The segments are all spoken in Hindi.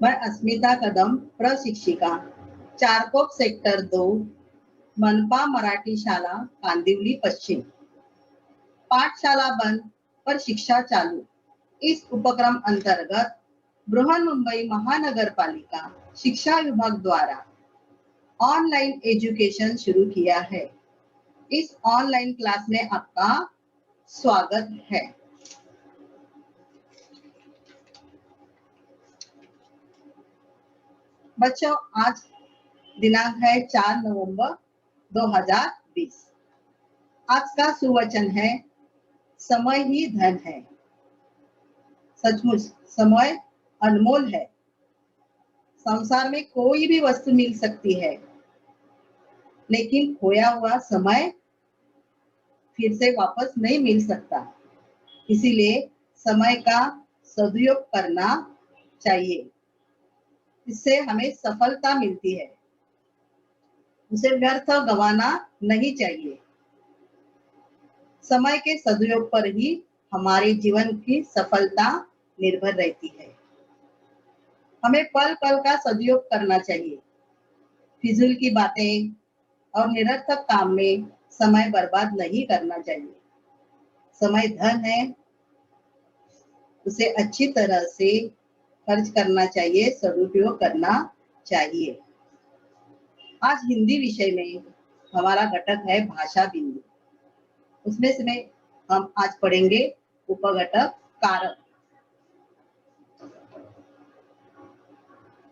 मैं अस्मिता कदम, प्रशिक्षिका, चारकोप सेक्टर 2, मनपा मराठी शाला, कांदिवली पश्चिम। पाठशाला बंद पर शिक्षा चालू, इस उपक्रम अंतर्गत बृहन्मुंबई महानगरपालिका शिक्षा विभाग द्वारा ऑनलाइन एजुकेशन शुरू किया है। इस ऑनलाइन क्लास में आपका स्वागत है। बच्चों, आज दिनांक है 4 नवंबर 2020। आज का सुवचन है समय ही धन है। सचमुच समय अनमोल है। संसार में कोई भी वस्तु मिल सकती है, लेकिन खोया हुआ समय फिर से वापस नहीं मिल सकता। इसीलिए समय का सदुपयोग करना चाहिए। इससे हमें सफलता मिलती है। उसे व्यर्थ गंवाना नहीं चाहिए। समय के सदुपयोग पर ही हमारे जीवन की सफलता निर्भर रहती है। हमें पल पल का सदुपयोग करना चाहिए। फिजूल की बातें और निरर्थक काम में समय बर्बाद नहीं करना चाहिए। समय धन है, उसे अच्छी तरह से खर्च करना चाहिए, सदुपयोग करना चाहिए। आज हिंदी विषय में हमारा घटक है भाषा बिंदु। उसमें से हम आज पढ़ेंगे उपघटक कारक।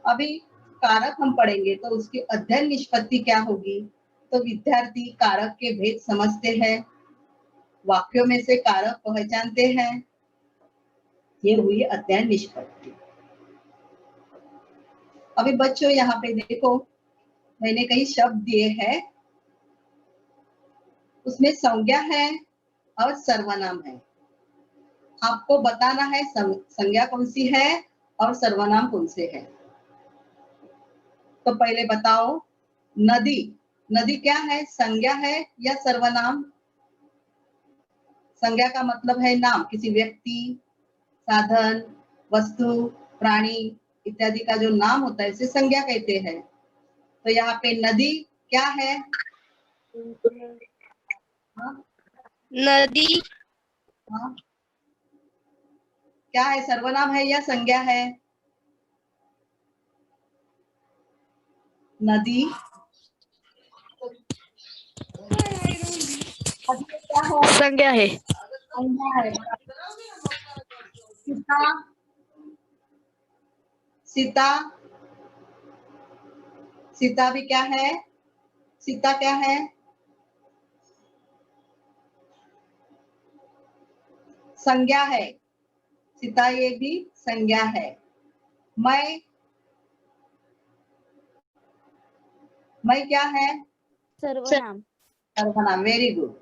अभी कारक हम पढ़ेंगे तो उसकी अध्ययन निष्पत्ति क्या होगी। तो विद्यार्थी कारक के भेद समझते हैं, वाक्यों में से कारक पहचानते हैं। ये हुई अध्ययन निष्पत्ति। अभी बच्चों यहाँ पे देखो, मैंने कई शब्द दिए हैं। उसमें संज्ञा है और सर्वनाम है। आपको बताना है संज्ञा कौन सी है और सर्वनाम कौन से है। तो पहले बताओ, नदी। नदी क्या है, संज्ञा है या सर्वनाम? संज्ञा का मतलब है नाम, किसी व्यक्ति, साधन, वस्तु, प्राणी इत्यादि का जो नाम होता है उसे संज्ञा कहते हैं। तो यहाँ पे नदी क्या है? नदी। हाँ, क्या है, सर्वनाम है या संज्ञा है? नदी क्या है? संज्ञा है। संज्ञा है। सीता, सीता, सीता भी क्या है? सीता क्या है? संज्ञा है। सीता ये भी संज्ञा है। मैं क्या है? सर्वनाम। सर्वनाम। Very good.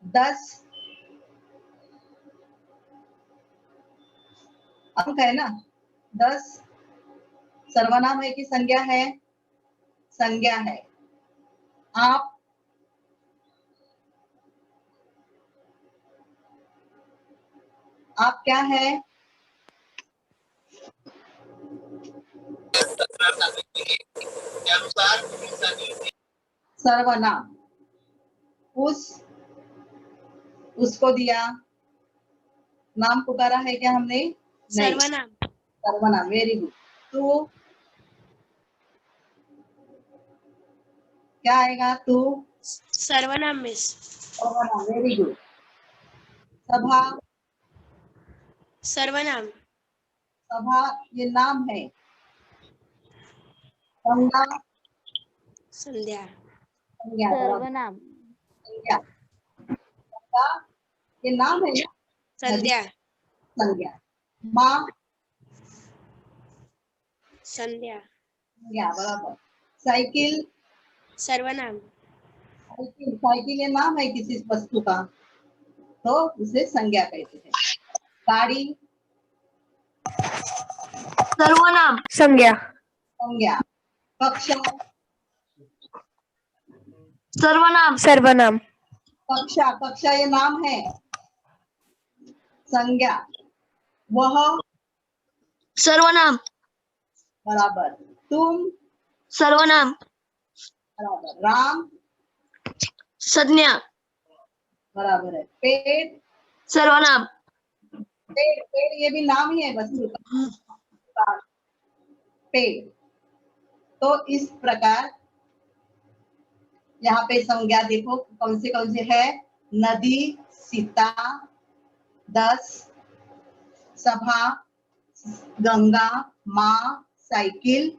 10 अंक है ना। 10 सर्वनाम है कि संज्ञा है? संज्ञा है। आप क्या है? सर्वनाम। उसको दिया, नाम पुकारा है क्या हमने? नहीं। सर्वनाम। सर्वनाम। Very good. तू क्या आएगा? तू सर्वनाम मिस। सर्वनाम। Very good. सभा। सर्वनाम। सभा ये नाम है। संज्ञा। संध्या। संज्ञा। सर्वनाम। संज्ञा। संज्ञा ये नाम है ना। संध्या। संज्ञा। माँ। संध्या। संज्ञा। बराबर। साइकिल। सर्वनाम। साइकिल, साइकिल ये नाम है किसी वस्तु का, तो उसे संज्ञा कहते हैं। गाड़ी। सर्वनाम। संज्ञा। संज्ञा। कक्षा। सर्वनाम। सर्वनाम। कक्षा, कक्षा ये नाम है। संज्ञा। वह। सर्वनाम। बराबर। तुम, सर्वनाम। बराबर। राम, संज्ञा। बराबर है। पेड़, सर्वनाम। पेड़, पेड़ ये भी नाम ही है वस्तु का। पेड़। तो इस प्रकार यहाँ पे संज्ञा देखो कौन से है। नदी, सीता, 10, सभा, गंगा, माँ, साइकिल,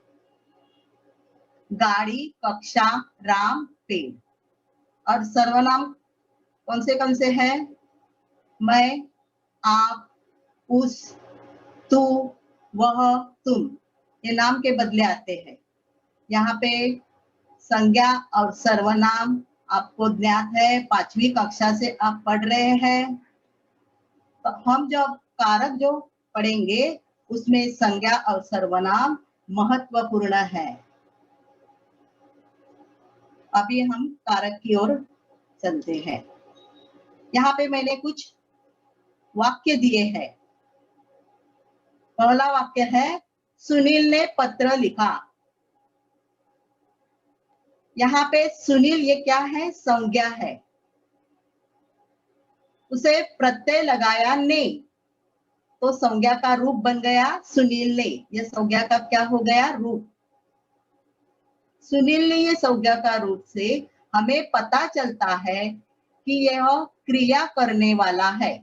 गाड़ी, कक्षा, राम, पेड़। और सर्वनाम कौन से है। मैं, आप, उस, तू, वह, तुम, ये नाम के बदले आते हैं। यहाँ पे संज्ञा और सर्वनाम आपको ज्ञात है, 5वीं कक्षा से आप पढ़ रहे हैं। तो हम जब कारक जो पढ़ेंगे उसमें संज्ञा और सर्वनाम महत्वपूर्ण है। अभी हम कारक की ओर चलते हैं। यहाँ पे मैंने कुछ वाक्य दिए हैं। पहला वाक्य है, सुनील ने पत्र लिखा। यहाँ पे सुनील ये क्या है, संज्ञा है। उसे प्रत्यय लगाया ने, तो संज्ञा का रूप बन गया सुनील ने। यह संज्ञा का क्या हो गया, रूप। सुनील ने ये संज्ञा का रूप से हमें पता चलता है कि यह क्रिया करने वाला है।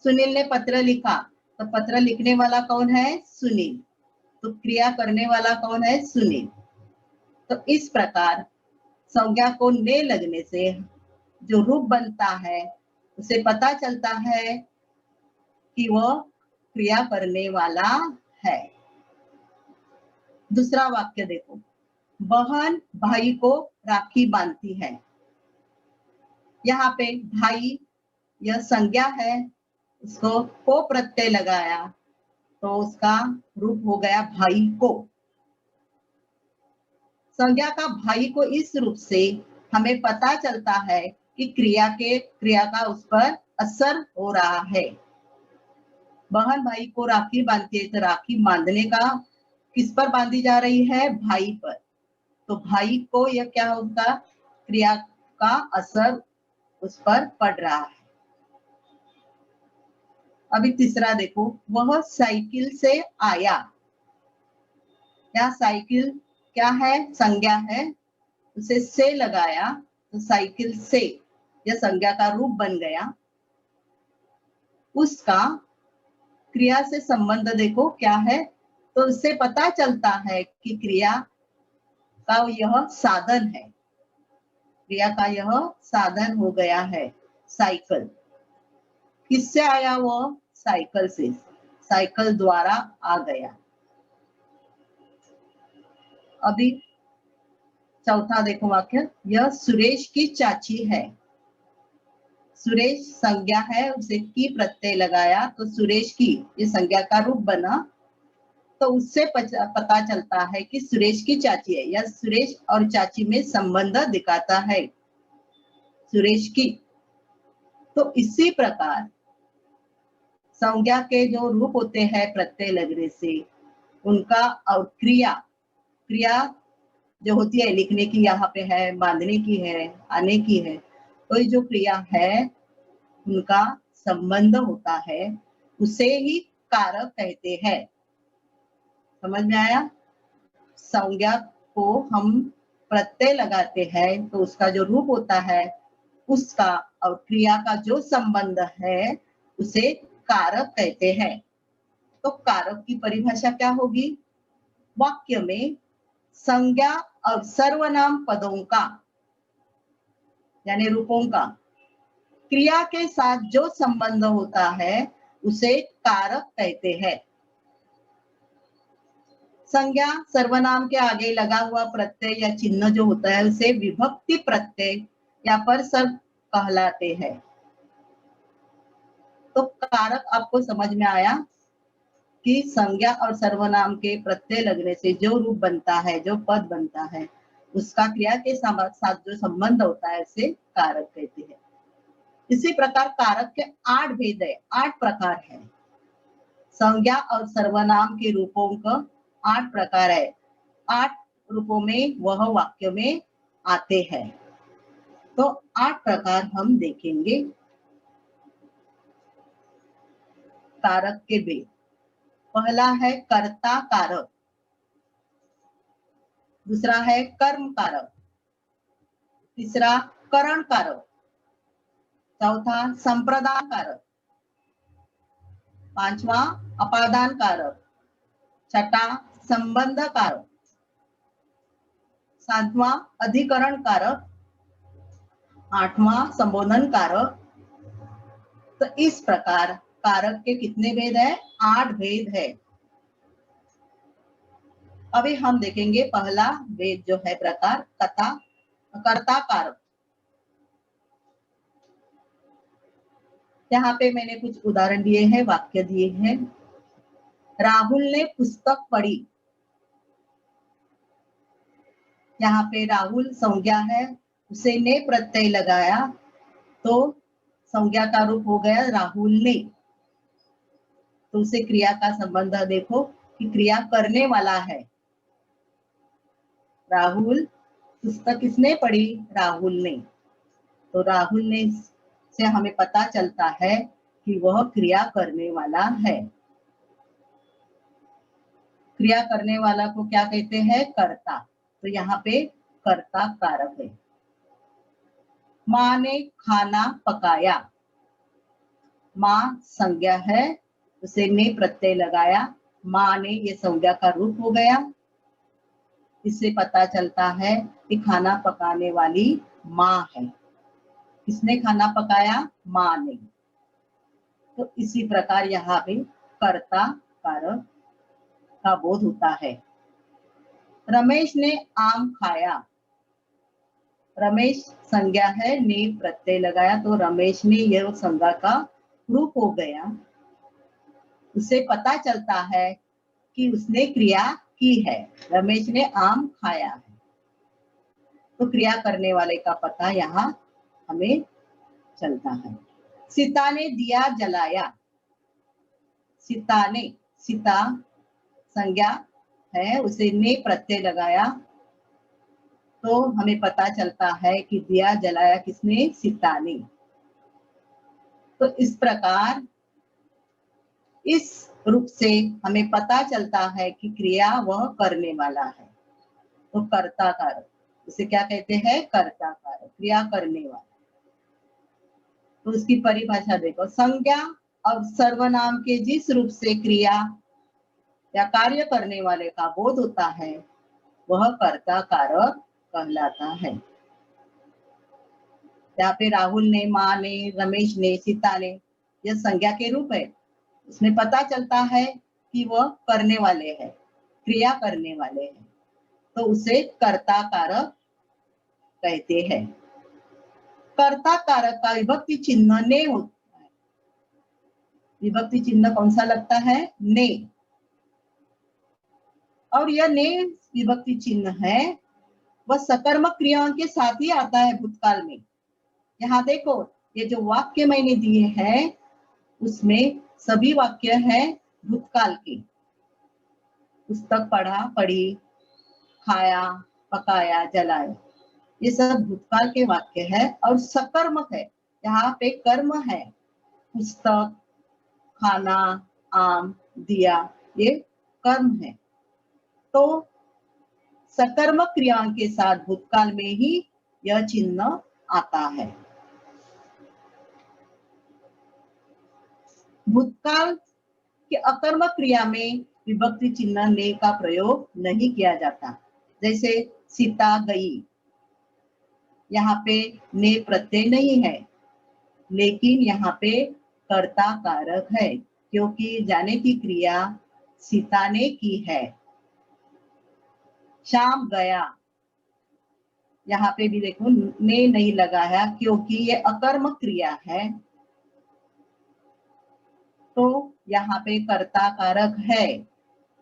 सुनील ने पत्र लिखा, तो पत्र लिखने वाला कौन है, सुनील। तो क्रिया करने वाला कौन है, सुनील। तो इस प्रकार संज्ञा को ने लगने से जो रूप बनता है उसे पता चलता है कि वह क्रिया करने वाला है। दूसरा वाक्य देखो, बहन भाई को राखी बांधती है। यहाँ पे भाई यह संज्ञा है, उसको को प्रत्यय लगाया तो उसका रूप हो गया भाई को। संज्ञा का भाई को इस रूप से हमें पता चलता है कि क्रिया का उस पर असर हो रहा है। बहन भाई को राखी बांधती है, तो राखी बांधने का किस पर बांधी जा रही है, भाई पर। तो भाई को यह क्या होगा, क्रिया का असर उस पर पड़ रहा है। अभी तीसरा देखो, वह साइकिल से आया। क्या साइकिल क्या है, संज्ञा है, उसे से लगाया तो साइकिल से यह संज्ञा का रूप बन गया। उसका क्रिया से संबंध देखो क्या है, तो उससे पता चलता है कि क्रिया का यह साधन है। क्रिया का यह साधन हो गया है साइकिल। किससे आया वो, साइकिल से, साइकिल द्वारा आ गया। अभी चौथा देखो वाक्य, यह सुरेश की चाची है। सुरेश संज्ञा है, उसे की प्रत्यय लगाया तो सुरेश की ये संज्ञा का रूप बना। तो उससे पता चलता है कि सुरेश की चाची है, या सुरेश और चाची में संबंध दिखाता है, सुरेश की। तो इसी प्रकार संज्ञा के जो रूप होते हैं प्रत्यय लगने से, उनका और क्रिया जो होती है, लिखने की यहाँ पे है, बांधने की है, आने की है, तो ये जो क्रिया है उनका संबंध होता है, उसे ही कारक कहते हैं। समझ में आया। संज्ञा को हम प्रत्यय लगाते हैं तो उसका जो रूप होता है उसका और क्रिया का जो संबंध है उसे कारक कहते हैं। तो कारक की परिभाषा क्या होगी, वाक्य में संज्ञा और सर्वनाम पदों का यानी रूपों का क्रिया के साथ जो संबंध होता है उसे कारक कहते हैं। संज्ञा सर्वनाम के आगे लगा हुआ प्रत्यय या चिन्ह जो होता है उसे विभक्ति प्रत्यय या परसर्ग कहलाते हैं। तो कारक आपको समझ में आया कि संज्ञा और सर्वनाम के प्रत्यय लगने से जो रूप बनता है, जो पद बनता है, उसका क्रिया के साथ जो संबंध होता है उसे कारक कहते हैं। इसी प्रकार कारक के 8 भेद है, 8 प्रकार है। संज्ञा और सर्वनाम के रूपों का 8 प्रकार है। 8 रूपों में वह वाक्य में आते हैं। तो 8 प्रकार हम देखेंगे कारक के भेद। पहला है कर्ता कारक, दूसरा है कर्म कारक, तीसरा करण कारक, चौथा संप्रदान कारक, पांचवा अपादान कारक, छठा संबंध कारक, सातवां अधिकरण कारक, आठवां संबोधन कारक। तो इस प्रकार कारक के कितने भेद है? 8 भेद है। अभी हम देखेंगे पहला भेद जो है प्रकार कर्ता कारक। यहाँ पे मैंने कुछ उदाहरण दिए हैं, वाक्य दिए हैं। राहुल ने पुस्तक पढ़ी। यहाँ पे राहुल संज्ञा है, उसे ने प्रत्यय लगाया तो संज्ञा का रूप हो गया राहुल ने। तो उसे क्रिया का संबंध देखो कि क्रिया करने वाला है। राहुल पुस्तक किसने पढ़ी? राहुल ने। तो राहुल ने से हमें पता चलता है कि वह क्रिया करने वाला है। क्रिया करने वाला को क्या कहते हैं? कर्ता। तो यहाँ पे कर्ता कारक है। माँ ने खाना पकाया। माँ संज्ञा है, उसे ने प्रत्यय लगाया, माँ ने, ये संज्ञा का रूप हो गया। इससे पता चलता है कि खाना पकाने वाली माँ है। किसने खाना पकाया? माँ ने। तो इसी प्रकार यहाँ पे कर्ता कारक का बोध होता है। रमेश ने आम खाया। रमेश संज्ञा है, ने प्रत्यय लगाया तो रमेश ने, यह संज्ञा का रूप हो गया। उसे पता चलता है कि उसने क्रिया की है। रमेश ने आम खाया है। तो क्रिया करने वाले का पता यहाँ हमें चलता है। सीता ने दिया जलाया। सीता ने, सीता संज्ञा है, उसे ने प्रत्यय लगाया तो हमें पता चलता है कि दिया जलाया किसने? सीता ने। तो इस प्रकार इस रूप से हमें पता चलता है कि क्रिया वह करने वाला है। तो कर्ता कारक, उसे क्या कहते हैं? कर्ता कारक, क्रिया करने वाला। तो उसकी परिभाषा देखो। संज्ञा और सर्वनाम के जिस रूप से क्रिया या कार्य करने वाले का बोध होता है वह कर्ता कारक कहलाता है। यहाँ पे राहुल ने, माँ ने, रमेश ने, सीता ने, यह संज्ञा के रूप है। उसमें पता चलता है कि वह करने वाले हैं, क्रिया करने वाले हैं। तो उसे कर्ता कारक कहते हैं। कर्ता कारक का विभक्ति चिन्ह ने होता है। विभक्ति चिन्ह कौन सा लगता है? ने। और यह ने विभक्ति चिन्ह है वह सकर्मक क्रियाओं के साथ ही आता है भूतकाल में। यहाँ देखो, ये जो वाक्य मैंने दिए हैं उसमें सभी वाक्य है भूतकाल के। पुस्तक पढ़ा, पढ़ी, खाया, पकाया, जलाया, ये सब भूतकाल के वाक्य है और सकर्मक है। यहाँ पे कर्म है। पुस्तक, खाना, आम, दिया, ये कर्म है। तो सकर्मक क्रियाओं के साथ भूतकाल में ही यह चिन्ह आता है। भूतकाल के अकर्मक क्रिया में विभक्ति चिन्ह ने का प्रयोग नहीं किया जाता। जैसे सीता गई, यहाँ पे ने प्रत्यय नहीं है, लेकिन यहाँ पे कर्ता कारक है क्योंकि जाने की क्रिया सीता ने की है। शाम गया, यहाँ पे भी देखो ने नहीं लगा है क्योंकि ये अकर्मक क्रिया है। तो यहाँ पे कर्ता कारक है।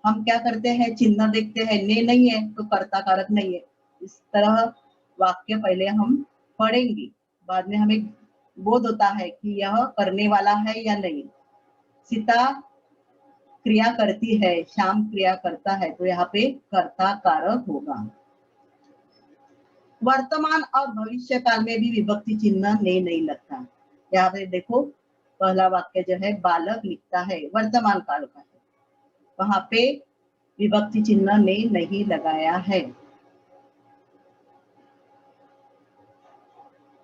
हम क्या करते हैं? चिन्ह देखते हैं, ने नहीं है तो कर्ता कारक नहीं है। इस तरह वाक्य पहले हम पढ़ेंगे, बाद में हमें बोध होता है कि यह करने वाला है या नहीं। सीता क्रिया करती है, श्याम क्रिया करता है, तो यहाँ पे कर्ता कारक होगा। वर्तमान और भविष्य काल में भी विभक्ति चिन्ह ने नहीं लगता। यहाँ पे देखो पहला वाक्य जो है बालक लिखता है, वर्तमान काल का है, वहां पे विभक्ति चिन्ह ने नहीं लगाया है।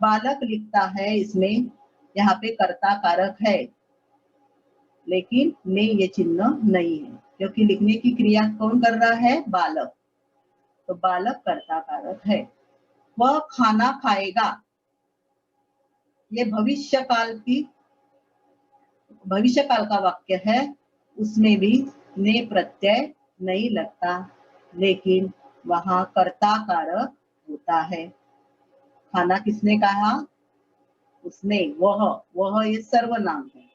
बालक लिखता है, इसमें यहाँ पे कर्ता कारक है, लेकिन ने ये चिन्ह नहीं है, क्योंकि लिखने की क्रिया कौन कर रहा है? बालक। तो बालक कर्ता कारक है। वह खाना खाएगा, ये भविष्य काल का वाक्य है, उसमें भी ने प्रत्यय नहीं लगता, लेकिन वहां कर्ता कारक होता है। खाना किसने कहा? उसने, वह ये सर्वनाम है।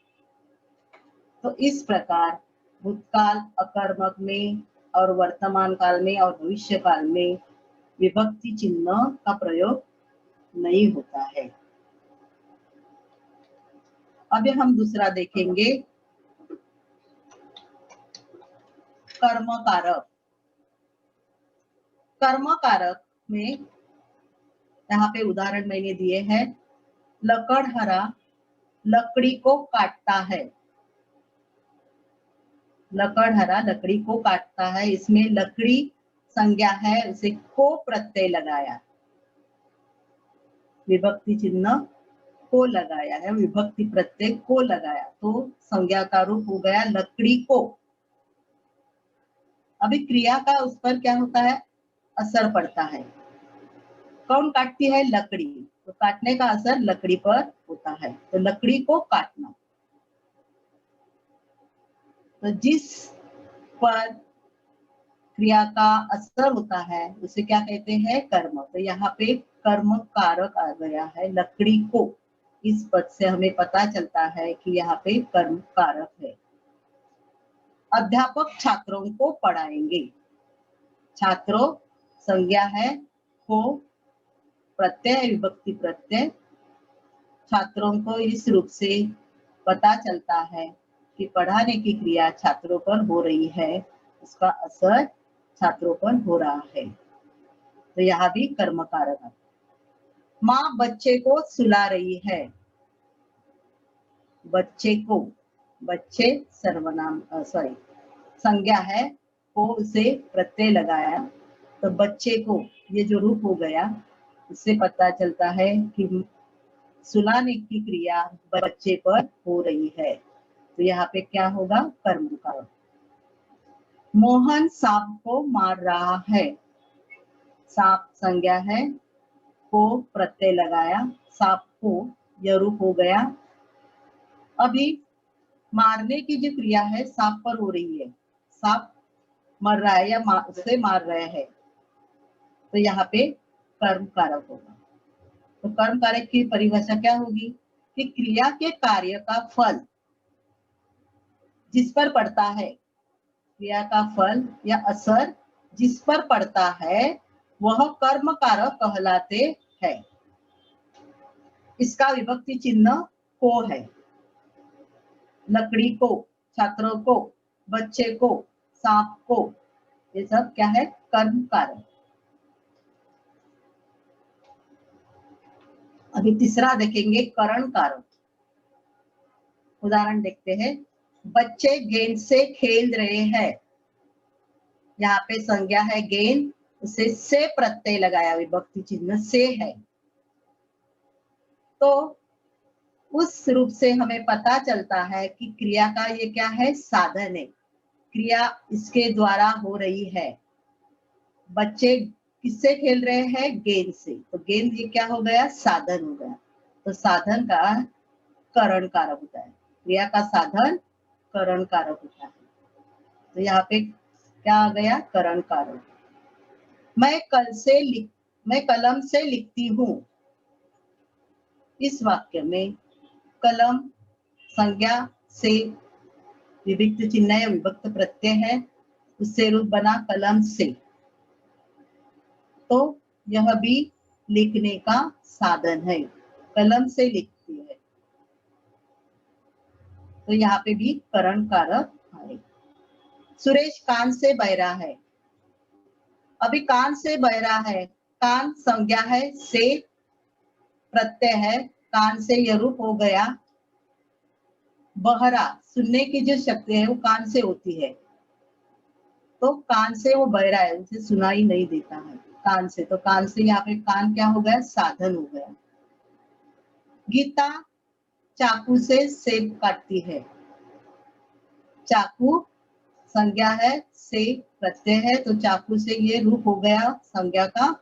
तो इस प्रकार भूतकाल अकर्मक में और वर्तमान काल में और भविष्य काल में विभक्ति चिन्ह का प्रयोग नहीं होता है। अब हम दूसरा देखेंगे, कर्म कारक। कर्म कारक में यहाँ पे उदाहरण मैंने दिए हैं। लकड़हरा लकड़ी को काटता है, लकड़हरा लकड़ी को काटता है, इसमें लकड़ी संज्ञा है, उसे को प्रत्यय लगाया, विभक्ति चिन्ह को लगाया है, विभक्ति प्रत्यय को लगाया, तो संज्ञा का रूप हो गया लकड़ी को। अभी क्रिया का उस पर क्या होता है? असर पड़ता है। कौन काटती है? लकड़ी। तो काटने का असर लकड़ी पर होता है, तो लकड़ी को काटना। तो जिस पर क्रिया का असर होता है उसे क्या कहते हैं? कर्म। तो यहाँ पे कर्म कारक आ गया है, लकड़ी को। इस पद से हमें पता चलता है कि यहाँ पे कर्म कारक है। अध्यापक छात्रों को पढ़ाएंगे, छात्रों संज्ञा है, को प्रत्यय विभक्ति प्रत्यय। छात्रों को इस रूप से पता चलता है कि पढ़ाने की क्रिया छात्रों पर हो रही है, उसका असर छात्रों पर हो रहा है, तो यहाँ भी कर्म कारक है। माँ बच्चे को सुला रही है, बच्चे को, बच्चे सर्वनाम सॉरी संज्ञा है, को उसे प्रत्यय लगाया, तो बच्चे को ये जो रूप हो गया, उससे पता चलता है कि सुलाने की क्रिया बच्चे पर हो रही है, तो यहाँ पे क्या होगा? कर्म कारक। मोहन सांप को मार रहा है, सांप संज्ञा है, को प्रत्यय लगाया, सांप को यह रूप हो गया। अभी मारने की जो क्रिया है सांप पर हो रही है, सांप मर रहा है या उसे मार रहे हैं, तो यहाँ पे कर्म कारक होगा। तो कर्म कारक की परिभाषा क्या होगी? कि क्रिया के कार्य का फल जिस पर पड़ता है, क्रिया का फल या असर जिस पर पड़ता है, वह कर्म कारक कहलाते हैं। इसका विभक्ति चिन्ह को है। लकड़ी को, छात्रों को, बच्चे को, सांप को, ये सब क्या है? कर्म कारक। अभी तीसरा देखेंगे, करण कारक। उदाहरण देखते हैं। बच्चे गेंद से खेल रहे हैं, यहाँ पे संज्ञा है गेंद, उसे से प्रत्यय लगाया, विभक्ति चिन्ह से है, तो उस रूप से हमें पता चलता है कि क्रिया का ये क्या है? साधन है, क्रिया इसके द्वारा हो रही है। बच्चे किससे खेल रहे हैं? गेंद से, तो गेंद ये क्या हो गया? साधन हो गया, तो साधन का करण कारक होता है, क्रिया का साधन करण कारक होता है, तो यहाँ पे क्या आ गया? करण कारक। मैं कलम से लिखती हूँ, इस वाक्य में कलम संज्ञा से विभक्त चिन्ह या विभक्त प्रत्यय है, उससे रूप बना कलम से, तो यह भी लिखने का साधन है, कलम से लिखती है, तो यहाँ पे भी करण कारक है। सुरेश कान से बहरा है। अभी कान से बहरा है, कान संज्ञा है, से प्रत्यय है, कान से यह रूप हो गया। बहरा, सुनने की जो शक्ति है वो कान से होती है, तो कान से वो बहरा है, उसे सुनाई नहीं देता है कान से, तो कान से यहाँ पे कान क्या हो गया, साधन हो गया। गीता चाकू से सेब काटती है। चाकू संज्ञा है, से प्रत्यय है, तो चाकू से ये रूप हो गया संज्ञा का।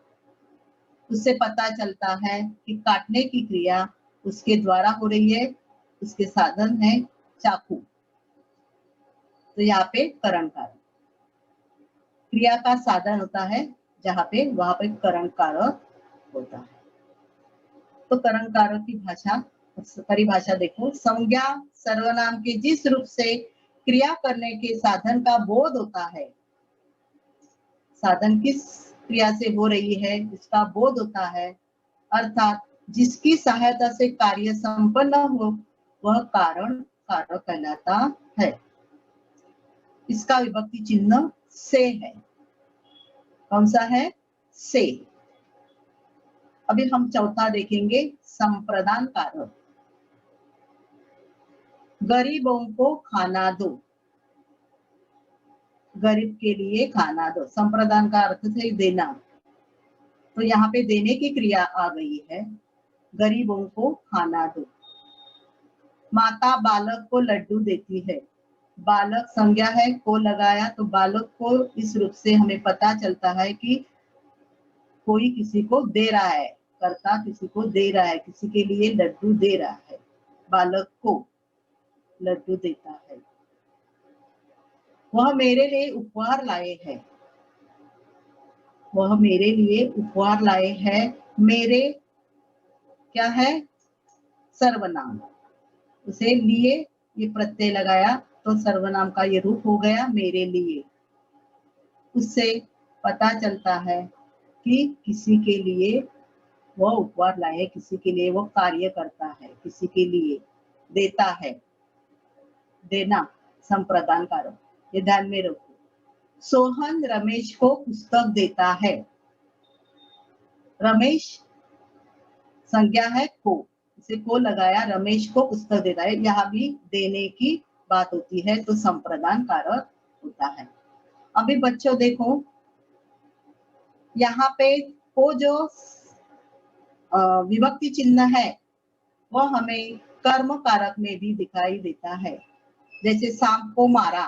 उससे पता चलता है कि काटने की क्रिया उसके द्वारा हो रही है, उसके साधन है चाकू। तो यहाँ पे करण कारक, क्रिया का साधन होता है जहाँ पे, वहां पे करण कारक होता है। तो करण कारक की भाषा, परिभाषा देखो, संज्ञा सर्वनाम के जिस रूप से क्रिया करने के साधन का बोध होता है, साधन किस क्रिया से हो रही है इसका बोध होता है, अर्थात जिसकी सहायता से कार्य संपन्न हो, वह कारण कारक कहलाता है। इसका विभक्ति चिन्ह से है। कौन सा है, से। अभी हम चौथा देखेंगे, संप्रदान कारक। गरीबों को खाना दो, गरीब के लिए खाना दो, संप्रदान का अर्थ है देना, तो यहाँ पे देने की क्रिया आ गई है, गरीबों को खाना दो। माता बालक को लड्डू देती है, बालक संज्ञा है, को लगाया, तो बालक को इस रूप से हमें पता चलता है कि कोई किसी को दे रहा है, कर्ता किसी को दे रहा है, किसी के लिए लड्डू दे रहा है, बालक को लड्डू देता है। वह मेरे लिए उपहार लाए हैं, वह मेरे लिए उपहार लाए हैं, मेरे क्या है, सर्वनाम, उसे लिए ये प्रत्यय लगाया, तो सर्वनाम का ये रूप हो गया मेरे लिए। उससे पता चलता है कि किसी के लिए वह उपहार लाए, किसी के लिए वो कार्य करता है, किसी के लिए देता है, देना संप्रदान कारक, ये ध्यान में रखो। सोहन रमेश को पुस्तक देता है, रमेश संज्ञा है को, इसे को लगाया, रमेश को पुस्तक देता है, यहाँ भी देने की बात होती है, तो संप्रदान कारक होता है। अभी बच्चों देखो, यहाँ पे को जो विभक्ति चिन्ह है वह हमें कर्म कारक में भी दिखाई देता है, जैसे सांप को मारा।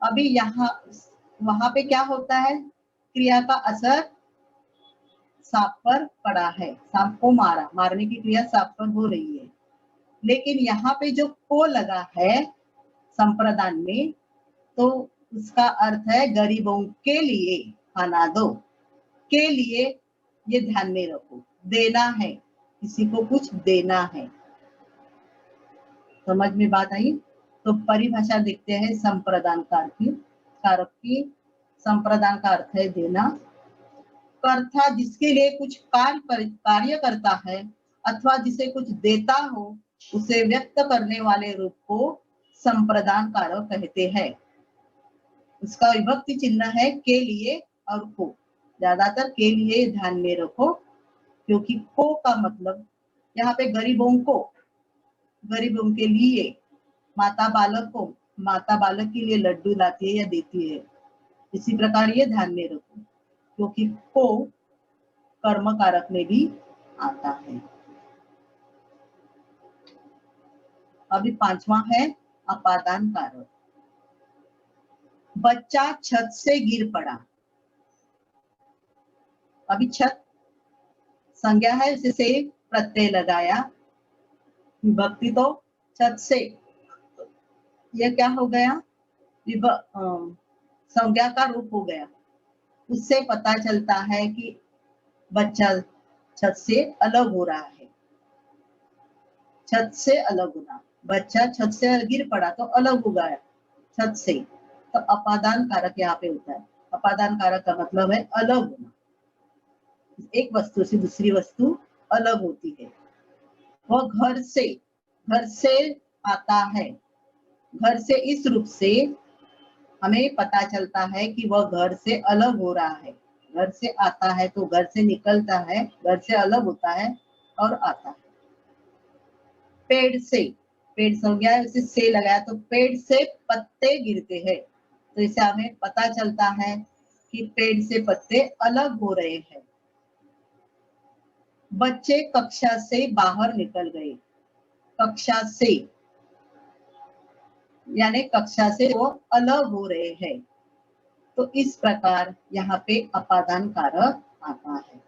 अभी यहाँ वहां पे क्या होता है, क्रिया का असर सांप पर पड़ा है, सांप को मारा, मारने की क्रिया सांप पर हो रही है, लेकिन यहाँ पे जो को लगा है संप्रदान में, तो उसका अर्थ है गरीबों के लिए खाना दो, के लिए, ये ध्यान में रखो, देना है, किसी को कुछ देना है। समझ में बात आई? तो परिभाषा देखते हैं संप्रदान कारक की। संप्रदान का अर्थ है देना। कर्ता जिसके लिए कुछ कार्य करता है अथवा जिसे कुछ देता हो, उसे व्यक्त करने वाले रूप को संप्रदान कारक कहते हैं। उसका विभक्ति चिन्ह है के लिए और को, ज्यादातर के लिए ध्यान में रखो, क्योंकि को का मतलब यहाँ पे गरीबों को, गरीबों के लिए, माता बालक को, माता बालक के लिए लड्डू लाती है या देती है, इसी प्रकार ये ध्यान में रखो, क्योंकि को कर्म कारक में भी आता है। अभी पांचवा है अपादान कारक। बच्चा छत से गिर पड़ा, अभी छत संज्ञा है, इसे प्रत्यय लगाया, विभक्ति तो छत से, यह क्या हो गया, संज्ञा का रूप हो गया। उससे पता चलता है कि बच्चा छत से अलग हो रहा है, छत से अलग होना, बच्चा छत से गिर पड़ा तो अलग हो गया छत से, तो अपादान कारक यहाँ पे होता है। अपादान कारक का मतलब है अलग होना, एक वस्तु से दूसरी वस्तु अलग होती है। वह घर से आता है, घर से इस रूप से हमें पता चलता है कि वह घर से अलग हो रहा है। घर से आता है तो घर से निकलता है, घर से अलग होता है और आता है। पेड़ से, पेड़ हो गया, उसे से लगाया तो पेड़ से पत्ते गिरते हैं, तो इससे हमें पता चलता है कि पेड़ से पत्ते अलग हो रहे हैं। बच्चे कक्षा से बाहर निकल गए। कक्षा से यानी कक्षा से वो अलग हो रहे हैं। तो इस प्रकार यहाँ पे अपादान कारक आता है।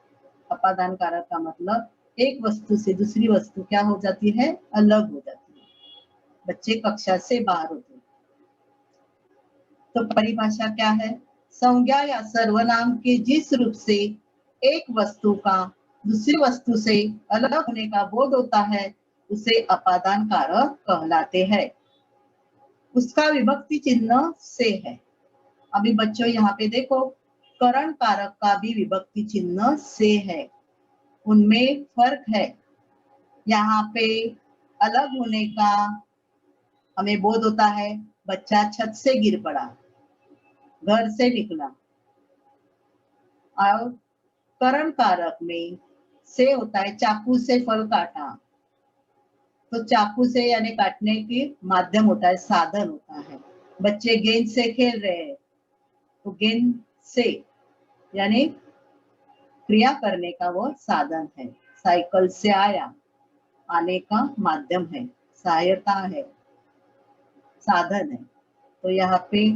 अपादान कारक का मतलब एक वस्तु से दूसरी वस्तु क्या हो जाती है, अलग हो जाती है। बच्चे कक्षा से बाहर होते हैं। तो परिभाषा क्या है, संज्ञा या सर्वनाम के जिस रूप से एक वस्तु का दूसरी वस्तु से अलग होने का बोध होता है उसे अपादान कारक कहलाते हैं। उसका विभक्ति चिन्ह से है। अभी बच्चों यहाँ पे देखो, करण कारक का भी विभक्ति चिन्ह से है, उनमें फर्क है। यहाँ पे अलग होने का हमें बोध होता है, बच्चा छत से गिर पड़ा, घर से निकला। और करण कारक में से होता है चाकू से फल काटा, तो चाकू से यानी काटने की माध्यम होता है, साधन होता है। बच्चे गेंद से खेल रहे हैं, तो गेंद से यानी क्रिया करने का वो साधन है। साइकिल से आया, आने का माध्यम है, सहायता है, साधन है। तो यहाँ पे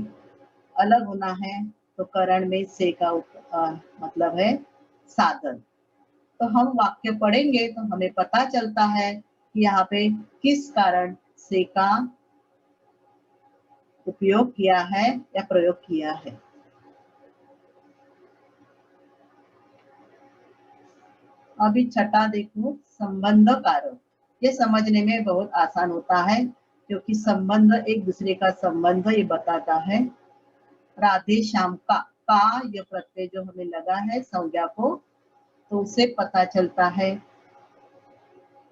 अलग होना है तो करण में से का मतलब है साधन। तो हम वाक्य पढ़ेंगे तो हमें पता चलता है कि यहाँ पे किस कारण से का उपयोग किया है या प्रयोग किया है। अभी छठा देखो, संबंध कारक। ये समझने में बहुत आसान होता है क्योंकि संबंध एक दूसरे का संबंध ये बताता है। राधे श्याम का यह प्रत्यय जो हमें लगा है संज्ञा को, तो उसे पता चलता है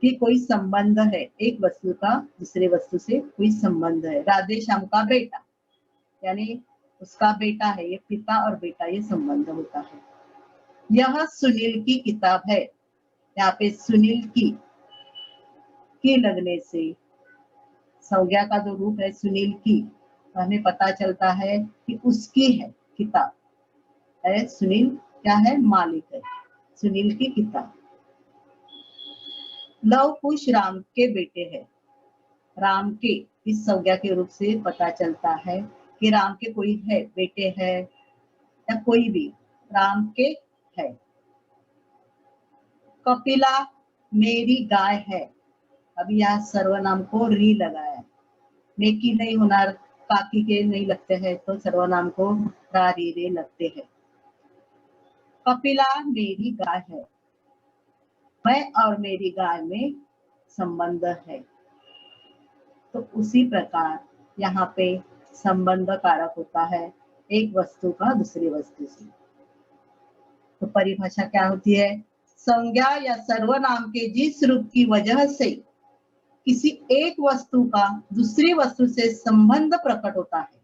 कि कोई संबंध है, एक वस्तु का दूसरे वस्तु से कोई संबंध है। राधे श्याम का बेटा यानी उसका बेटा है, ये पिता और बेटा ये संबंध होता है। यह सुनील की किताब है, यहाँ पे सुनील की लगने से संज्ञा का जो रूप है सुनील की, तो हमें पता चलता है कि उसकी है किताब है। सुनील क्या है, मालिक है, सुनील की किताब। लव कुश राम के बेटे हैं। राम के इस संज्ञा के रूप से पता चलता है कि राम के कोई है, बेटे है या कोई भी राम के है। कपिला मेरी गाय है, अभी यहाँ सर्वनाम को री लगाया, मेकी नहीं होना, काकी के नहीं लगते हैं तो सर्वनाम को रा री रे लगते हैं। कपिला मेरी गाय है, मैं और मेरी गाय में संबंध है। तो उसी प्रकार यहाँ पे संबंध कारक होता है एक वस्तु का दूसरी वस्तु से। तो परिभाषा क्या होती है, संज्ञा या सर्वनाम के जिस रूप की वजह से किसी एक वस्तु का दूसरी वस्तु से संबंध प्रकट होता है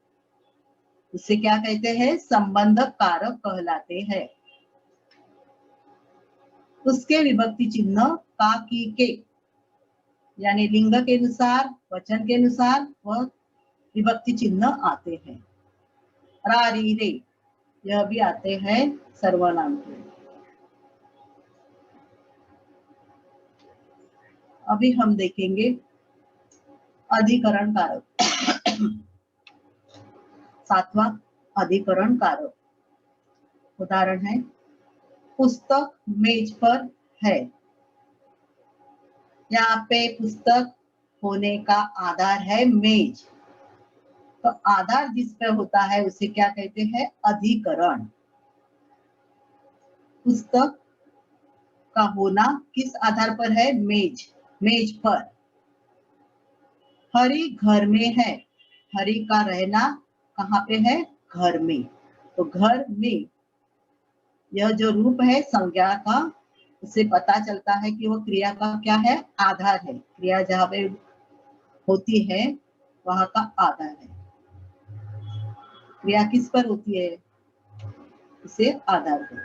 उसे क्या कहते हैं, संबंध कारक कहलाते हैं। उसके विभक्ति चिन्ह का की के यानी लिंग के अनुसार वचन के अनुसार वह विभक्ति चिन्ह आते हैं। रा री रे यह भी आते हैं सर्वनाम के। अभी हम देखेंगे अधिकरण कारक। सातवां अधिकरण कारक, उदाहरण है पुस्तक मेज पर है। यहाँ पे पुस्तक होने का आधार है मेज, तो आधार जिस पर होता है उसे क्या कहते हैं, अधिकरण। पुस्तक का होना किस आधार पर है, मेज, मेज पर। हरि घर में है, हरि का रहना कहाँ पे है, घर में, तो घर में यह जो रूप है संज्ञा का, उससे पता चलता है कि वो क्रिया का क्या है, आधार है। क्रिया जहाँ पे होती है वहां का आधार है। क्रिया किस पर होती है, इसे आधार पर।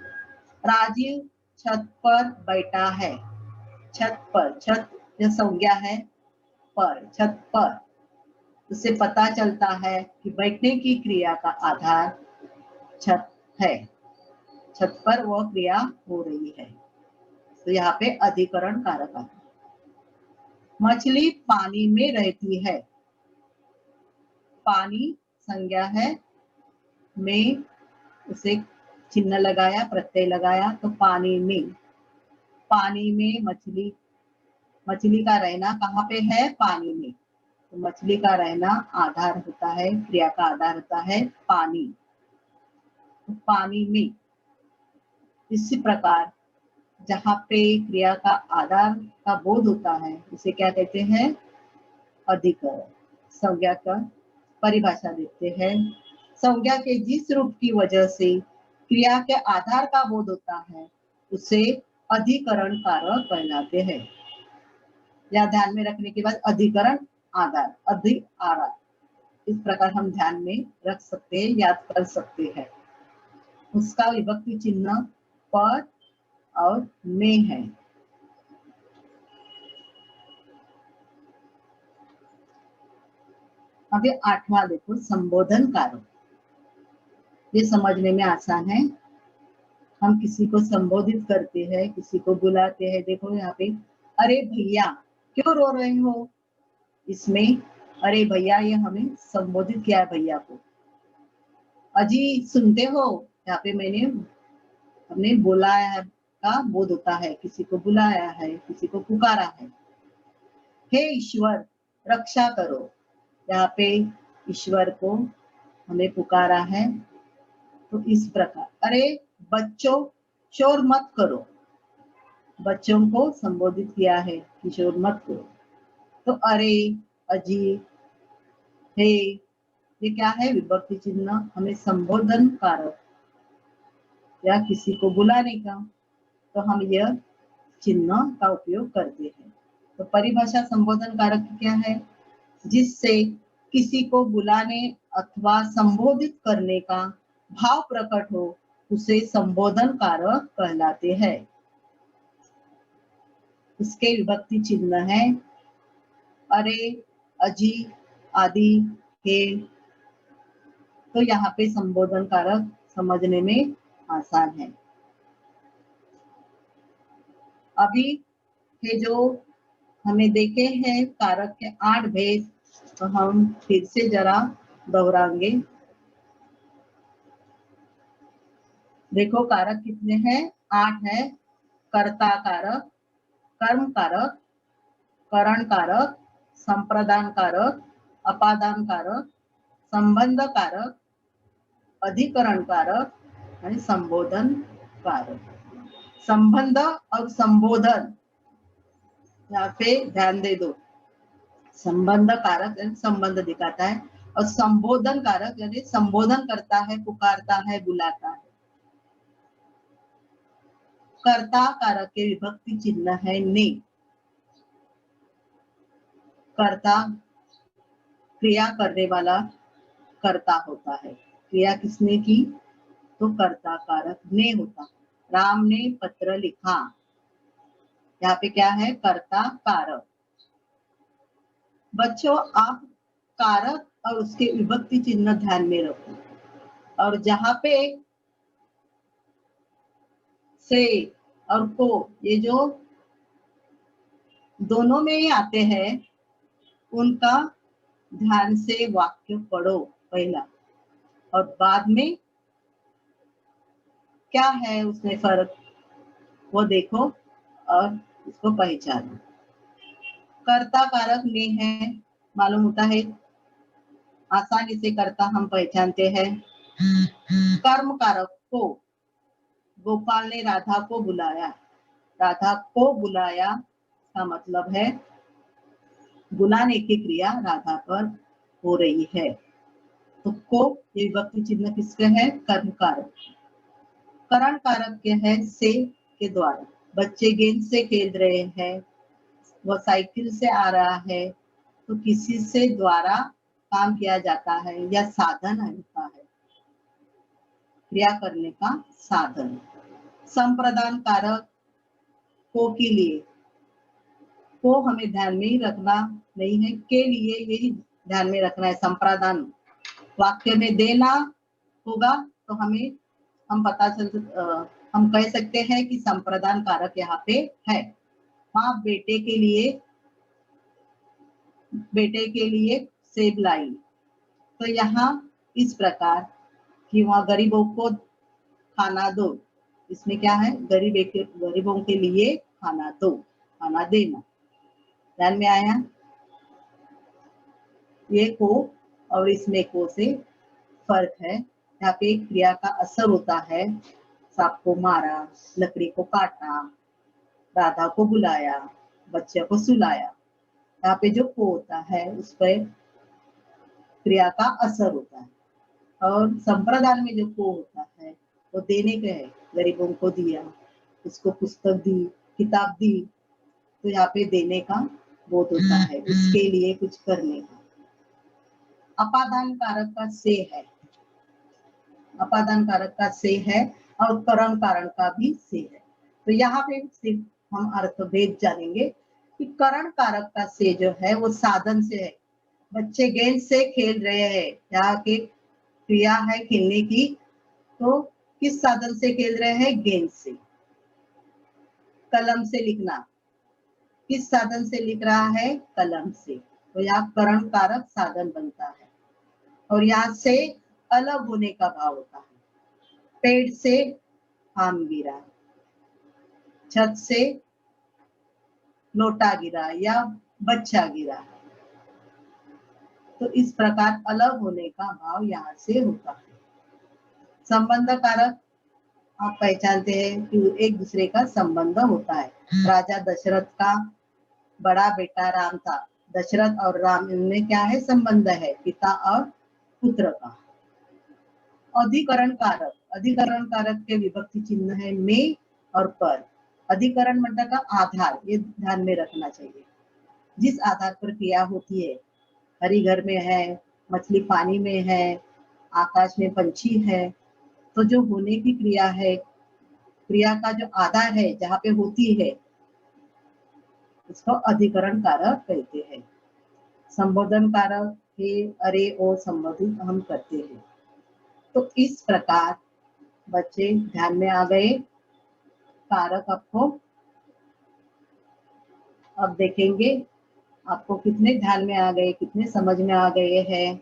राजीव छत पर बैठा है। छत पर, छत यह संज्ञा है, पर, छत पर, उससे पता चलता है कि बैठने की क्रिया का आधार छत है। छत पर वह क्रिया हो रही है, तो यहाँ पे अधिकरण कारक आता है। मछली पानी में रहती है। पानी संज्ञा है, में उसे चिन्ह लगाया, प्रत्यय लगाया, तो पानी में, पानी में मछली, मछली का रहना कहाँ पे है, पानी में, तो मछली का रहना आधार होता है, क्रिया का आधार होता है पानी, तो पानी में। इसी प्रकार जहाँ पे क्रिया का आधार का बोध होता है उसे क्या कहते हैं, अधिकरण। संज्ञा का परिभाषा देते हैं। संज्ञा के जिस रूप की वजह से क्रिया के आधार का बोध होता है उसे अधिकरण कारक कहलाते हैं। या ध्यान में रखने के बाद अधिकरण आधार, अधि आधार, इस प्रकार हम ध्यान में रख सकते हैं, याद कर सकते हैं। उसका विभक्ति चिन्ह पर और में है। अभी 8वां देखो, संबोधन कारक। ये समझने में आसान है। हम किसी को संबोधित करते हैं, किसी को बुलाते हैं। देखो यहाँ पे, अरे भैया क्यों रो रहे हो, इसमें अरे भैया ये हमें संबोधित किया है, भैया को। अजी सुनते हो, यहाँ पे हमने बुलाया का बोध होता है, किसी को बुलाया है, किसी को पुकारा है। हे ईश्वर रक्षा करो, यहाँ पे ईश्वर को हमें पुकारा है, तो इस प्रकार। अरे बच्चों शोर मत करो, बच्चों को संबोधित किया है कि शोर मत करो। तो अरे, अजी, हे, ये क्या है, विभक्ति चिन्ह, हमें संबोधन कारक या किसी को बुलाने का, तो हम यह चिन्ह का उपयोग करते हैं। तो परिभाषा संबोधन कारक की क्या है, जिससे किसी को बुलाने अथवा संबोधित करने का भाव प्रकट हो उसे संबोधन कारक कहलाते हैं। उसके विभक्ति चिन्ह है अरे, अजी, आदि, हे। तो यहाँ पे संबोधन कारक समझने में आसान है। अभी ये जो हमें देखे हैं कारक के 8 भेद, तो हम फिर से जरा दोहराएंगे। देखो कारक कितने हैं, 8 है। कर्ता कारक, कर्म कारक, करण कारक, संप्रदान कारक, अपादान कारक, संबंध कारक, अधिकरण कारक आणि संबोधन कारक। संबंध और संबोधन, यहाँ पे ध्यान दे दो। संबंध कारक यानी संबंध दिखाता है, और संबोधन कारक यानी संबोधन करता है, पुकारता है, बुलाता है। कर्ता कारक के विभक्ति चिन्ह है ने। कर्ता क्रिया करने वाला कर्ता होता है। क्रिया किसने की, तो कर्ता कारक ने होता है। राम ने पत्र लिखा, यहाँ पे क्या है, कर्ता कारक। बच्चों आप कारक और उसके विभक्ति चिन्ह ध्यान में रखो, और जहां पे से और को, ये जो दोनों में ही आते हैं, उनका ध्यान से वाक्य पढ़ो पहला, और बाद में क्या है उसमें फर्क वो देखो और उसको पहचानो। कर्ता कारक ने है, मालूम होता है, आसानी से कर्ता हम पहचानते हैं। कर्म कारक को, गोपाल ने राधा को बुलाया, राधा को बुलाया का मतलब है बुलाने की क्रिया राधा पर हो रही है। तो को ये विभक्ति चिन्ह किसके है, कर्म कारक। करण कारक के है से के द्वारा। बच्चे गेंद से खेल रहे हैं, वह साइकिल से आ रहा है, तो किसी से द्वारा काम किया जाता है या साधन होता है। क्रिया करने का साधन। संप्रदान कारक को के लिए, को हमें ध्यान में ही रखना नहीं है, के लिए यही ध्यान में रखना है। संप्रदान वाक्य में देना होगा तो हम कह सकते हैं कि संप्रदान कारक यहाँ पे है। माँ बेटे के लिए सेब लाई, तो यहाँ इस प्रकार कि वहाँ गरीबों को खाना दो, इसमें क्या है, गरीबों के लिए खाना दो, खाना देना। ध्यान में आया? ये को और इसमें को से फर्क है। यहाँ पे क्रिया का असर होता है। सांप को मारा, लकड़ी को काटा, राधा को बुलाया, बच्चे को सुलाया। यहाँ पे जो को होता है उस पर क्रिया का असर होता है। और संप्रदान में जो को होता है वो देने का है। गरीबों को दिया, उसको पुस्तक दी, किताब दी, तो यहाँ पे देने का बोध होता है, उसके लिए कुछ करने का। अपादान कारक का से है, अपादान कारक का से है और करण कारण का भी से है। तो यहाँ पे सिर्फ हम अर्थभेद जानेंगे कि करण कारक का से जो है वो साधन से है। बच्चे गेंद से खेल रहे हैं, यहाँ के क्रिया है खेलने की, तो किस साधन से खेल रहे हैं? गेंद से। कलम से लिखना, किस साधन से लिख रहा है? कलम से। तो यहाँ करण कारक साधन बनता है और यहाँ से अलग होने का भाव होता है। पेड़ से आम गिरा, छत से लोटा गिरा या बच्चा गिरा, तो इस प्रकार अलग होने का भाव यहाँ से होता है। संबंध कारक आप पहचानते हैं कि एक दूसरे का संबंध होता है। राजा दशरथ का बड़ा बेटा राम था। दशरथ और राम इनमें क्या है? संबंध है, पिता और पुत्र का। अधिकरण कारक, अधिकरण कारक के विभक्ति चिन्ह है में और पर। अधिकरण मतलब का आधार, ये ध्यान में रखना चाहिए। जिस आधार पर क्रिया होती है, हरी घर में है, मछली पानी में है, आकाश में पंछी है, तो जो होने की क्रिया है, क्रिया का जो आधार है जहाँ पे होती है, उसको अधिकरण कारक कहते हैं। संबोधन कारक हे, अरे, ओ संबोधित हम करते हैं। तो इस प्रकार बच्चे ध्यान में आ गए कारक। आपको अब देखेंगे आपको कितने ध्यान में आ गए, कितने समझ में आ गए हैं,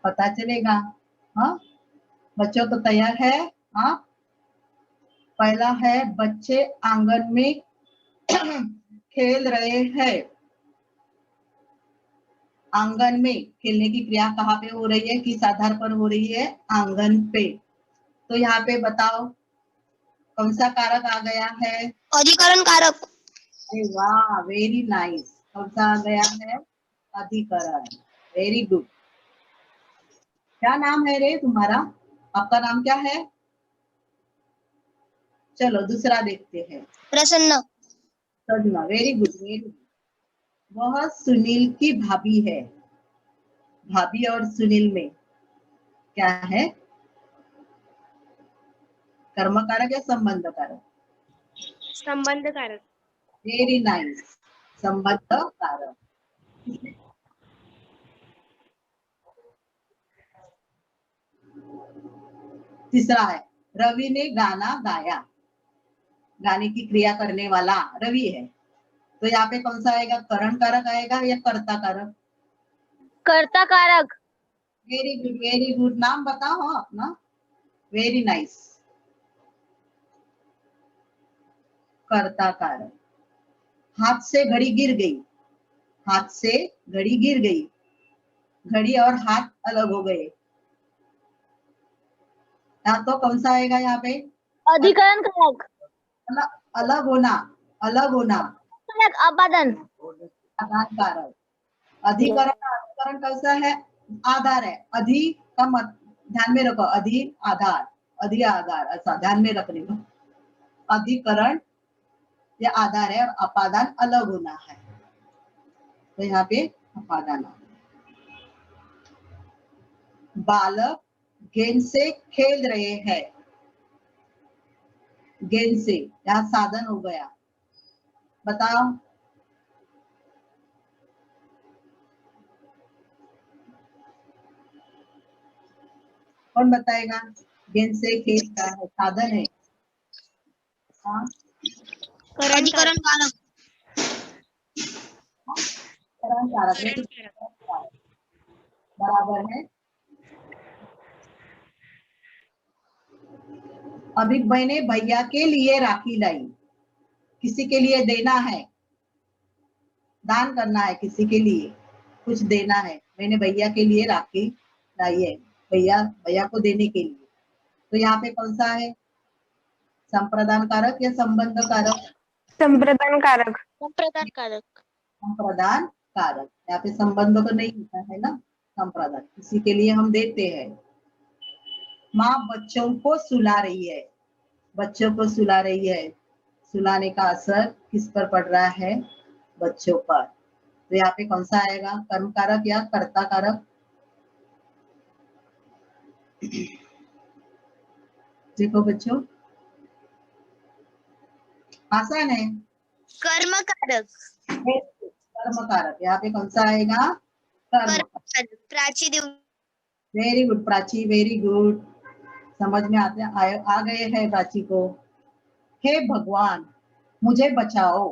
पता चलेगा। हाँ बच्चों तो तैयार है? हाँ, पहला है बच्चे आंगन में खेल रहे हैं। आंगन में खेलने की क्रिया कहाँ पे हो रही है? किस आधार पर हो रही है? आंगन पे। तो यहाँ पे बताओ कौन सा कारक आ गया है? अधिकरण कारक। वाह, वेरी नाइस। कौन सा आ गया है? अधिकरण। Very good. क्या नाम है रे तुम्हारा? आपका नाम क्या है? चलो दूसरा देखते हैं। प्रसन्न। सदमा। Very good, very good. वह सुनील की भाभी है। भाभी और सुनील में क्या है? कर्म कारक या संबंध कारक? संबंध कारक। वेरी नाइस, संबंध कारक। तीसरा है रवि ने गाना गाया। गाने की क्रिया करने वाला रवि है, तो यहाँ पे कौन सा आएगा? करण कारक आएगा या कर्ता कारक? कर्ता कारक। Very good, very good. नाम बताओ अपना। वेरी नाइस, कर्ता कारक। हाथ से घड़ी गिर गई, हाथ से घड़ी गिर गई, घड़ी और हाथ अलग हो गए, तो कौन सा आएगा यहाँ पे? अधिकरण कारक। अलग होना, अलग होना। अपादन। आधार कारक। अधिकरण, अधिकरण कैसा है? आधार है। अधि का मत ध्यान में रखो, अधि आधार, अधि आधार, ऐसा ध्यान में रखने को। अधिकरण ये आधार है और अपादान अलग होना है, तो यहाँ पे अपादान। बालक गेंद से खेल रहे हैं। गेंद से यहाँ साधन हो गया। बताओ। कौन बताएगा? गेंद से खेल का है, साधन है। हाँ, अधिकरण कारक। करण कारक बराबर है। अभी मैंने भैया के लिए राखी लाई। किसी के लिए देना है, दान करना है, किसी के लिए कुछ देना है। मैंने भैया के लिए राखी लाई है, भैया को देने के लिए। तो यहाँ पे कौन सा है? संप्रदान कारक या संबंध कारक? संप्रदान कारक। संप्रदान कारक। संप्रदान कारक। यहाँ पे संबंध तो नहीं होता है ना, संप्रदान किसी के लिए हम देते हैं। माँ बच्चों को सुला रही है। बच्चों को सुला रही है। सुलाने का असर किस पर पड़ रहा है? बच्चों पर। तो यहाँ पे कौन सा आएगा? कर्म कारक या कर्ता कारक? देखो बच्चों, आसान है। कर्म कारक। कर्म कारक। यहाँ पे कौन सा आएगा? कर्म। Prachi. Very good Prachi, very good. समझ में आ गए हैं प्राची को। हे भगवान मुझे बचाओ।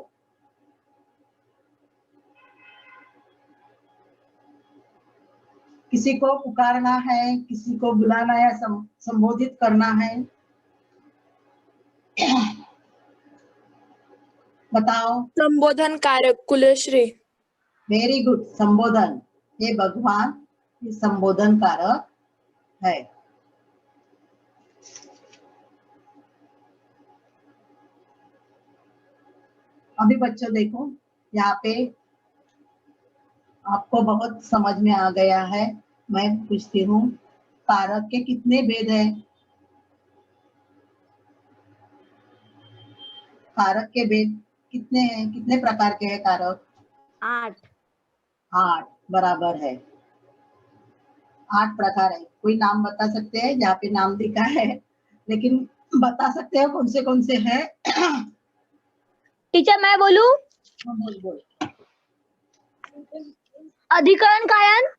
किसी को पुकारना है, किसी को बुलाना है, संबोधित करना है। बताओ। संबोधन कारक कुलश्री। वेरी गुड, संबोधन। हे भगवान, ये संबोधन कारक है। अभी बच्चों देखो, यहाँ पे आपको बहुत समझ में आ गया है। मैं पूछती हूँ, कारक के कितने भेद हैं? कारक के भेद कितने हैं? कितने प्रकार के हैं कारक? 8। 8 बराबर है। 8 प्रकार है। कोई नाम बता सकते हैं? जहाँ पे नाम लिखा है, लेकिन बता सकते हैं कौन से हैं? टीचर मैं बोलूं? बोल। अधिकरण कारक,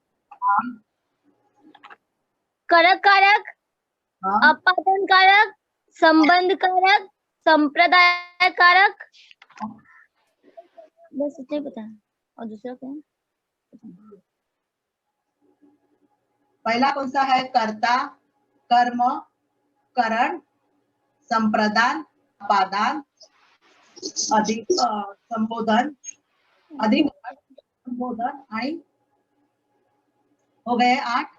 करक कारक, हाँ, अपादान कारक, संबंध कारक, संप्रदाय कारक। बस इतना पता है। और दूसरा क्या है? पहला कौन सा है? कर्ता, कर्म, करण, संप्रदान, अपादान, अधिक संबोधन, अधिक संबोधन आई। हो गए 8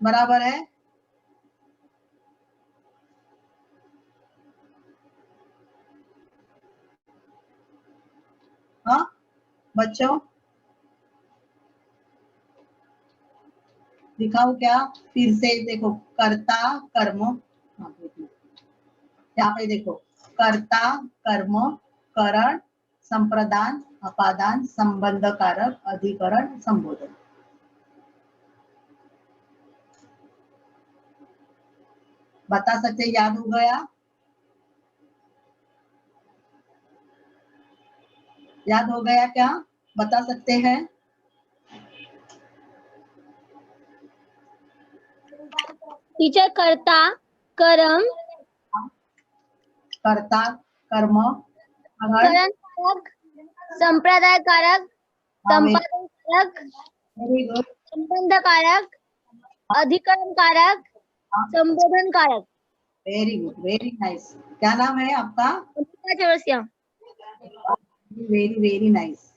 बराबर है। हाँ बच्चों, दिखाओ क्या? फिर से देखो, कर्ता कर्म। हाँ, यहाँ पे देखो, कर्ता कर्म करण संप्रदान अपादान संबंध कारक अधिकरण संबोधन। बता सकते? याद हो गया? याद हो गया क्या? बता सकते हैं? टीचर कर्ता, कर्म, कर्ता कर्म करण कारक, संप्रदाय कारक, संपादन कारक, वेरी गुड। संबंध कारक, अधिकरण कारक, संबोधन कारक। Very good, very nice. क्या नाम है आपका? चौरसिया। Very very nice.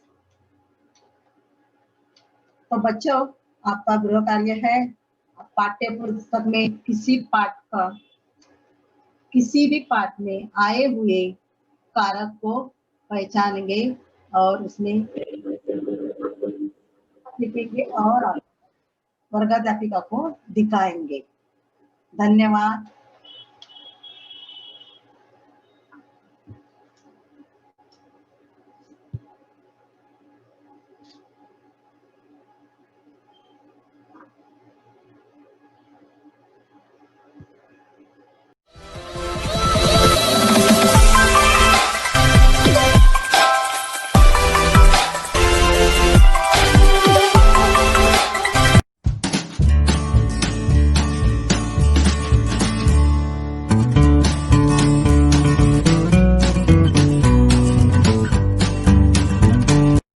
तो बच्चों, आपका गृह कार्य है, पाठ्य पुस्तक में किसी पाठ का, किसी भी पाठ में आए हुए कारक को पहचानेंगे और उसमें लिखेंगे और वर्गाध्यापिका को दिखाएंगे। धन्यवाद।